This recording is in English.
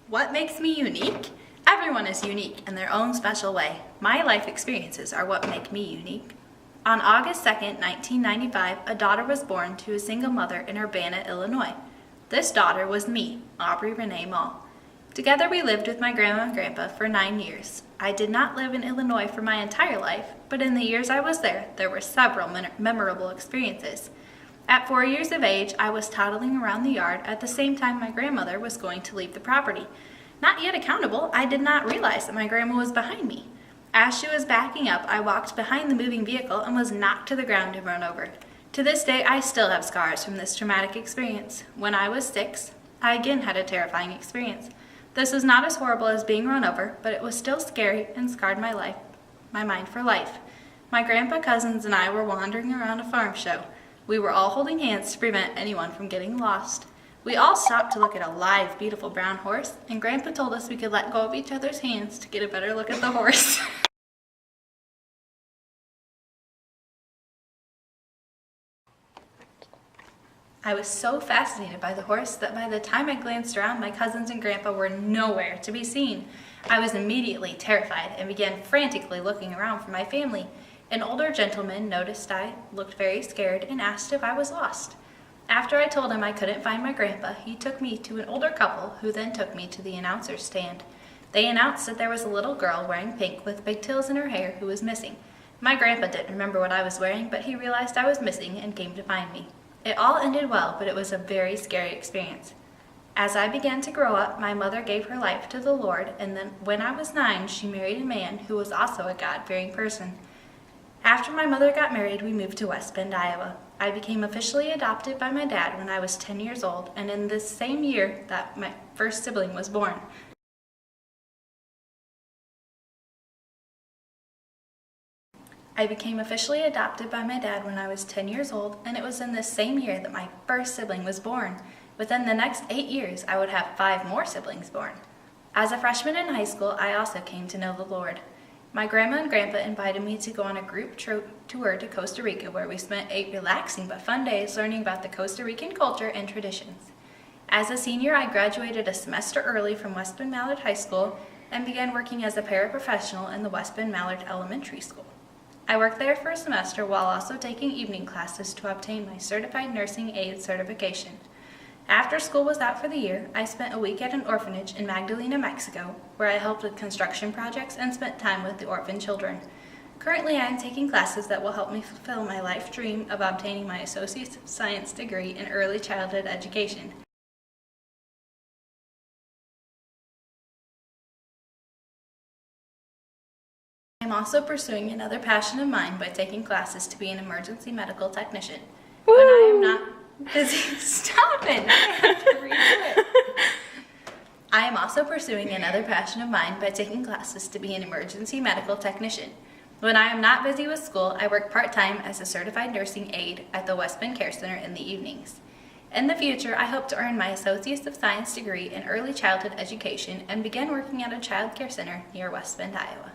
What makes me unique? Everyone is unique in their own special way. My life experiences are what make me unique. On August 2nd, 1995, a daughter was born to a single mother in Urbana, Illinois. This daughter was me, Aubrey Renee Mall. Together we lived with my grandma and grandpa for 9 years. I did not live in Illinois for my entire life, but in the years I was there were several memorable experiences. At 4 years of age, I was toddling around the yard at the same time my grandmother was going to leave the property. Not yet accountable, I did not realize that my grandma was behind me. As she was backing up, I walked behind the moving vehicle and was knocked to the ground and run over. To this day, I still have scars from this traumatic experience. When I was 6, I again had a terrifying experience. This was not as horrible as being run over, but it was still scary and scarred my mind for life. My grandpa, cousins, and I were wandering around a farm show. We were all holding hands to prevent anyone from getting lost. We all stopped to look at a live, beautiful brown horse, and Grandpa told us we could let go of each other's hands to get a better look at the horse. I was so fascinated by the horse that by the time I glanced around, my cousins and Grandpa were nowhere to be seen. I was immediately terrified and began frantically looking around for my family. An older gentleman noticed I looked very scared and asked if I was lost. After I told him I couldn't find my grandpa, he took me to an older couple who then took me to the announcer's stand. They announced that there was a little girl wearing pink with pigtails in her hair who was missing. My grandpa didn't remember what I was wearing, but he realized I was missing and came to find me. It all ended well, but it was a very scary experience. As I began to grow up, my mother gave her life to the Lord, and then when I was 9, she married a man who was also a God-fearing person. After my mother got married, we moved to West Bend, Iowa. I became officially adopted by my dad when I was 10 years old, and in this same year that my first sibling was born. I became officially adopted by my dad when I was 10 years old, and it was in this same year that my first sibling was born. Within the next 8 years, I would have 5 more siblings born. As a freshman in high school, I also came to know the Lord. My grandma and grandpa invited me to go on a group tour to Costa Rica, where we spent 8 relaxing but fun days learning about the Costa Rican culture and traditions. As a senior, I graduated a semester early from West Bend Mallard High School and began working as a paraprofessional in the West Bend Mallard Elementary School. I worked there for a semester while also taking evening classes to obtain my Certified Nursing Aide certification. After school was out for the year, I spent a week at an orphanage in Magdalena, Mexico, where I helped with construction projects and spent time with the orphan children. Currently, I am taking classes that will help me fulfill my life dream of obtaining my Associate of Science degree in Early Childhood Education. I am also pursuing another passion of mine by taking classes to be an emergency medical technician. Woo! When I am not busy, stop it! I have to redo it. I am also pursuing another passion of mine by taking classes to be an emergency medical technician. When I am not busy with school, I work part-time as a certified nursing aide at the West Bend Care Center in the evenings. In the future, I hope to earn my Associate of Science degree in Early Childhood Education and begin working at a child care center near West Bend, Iowa.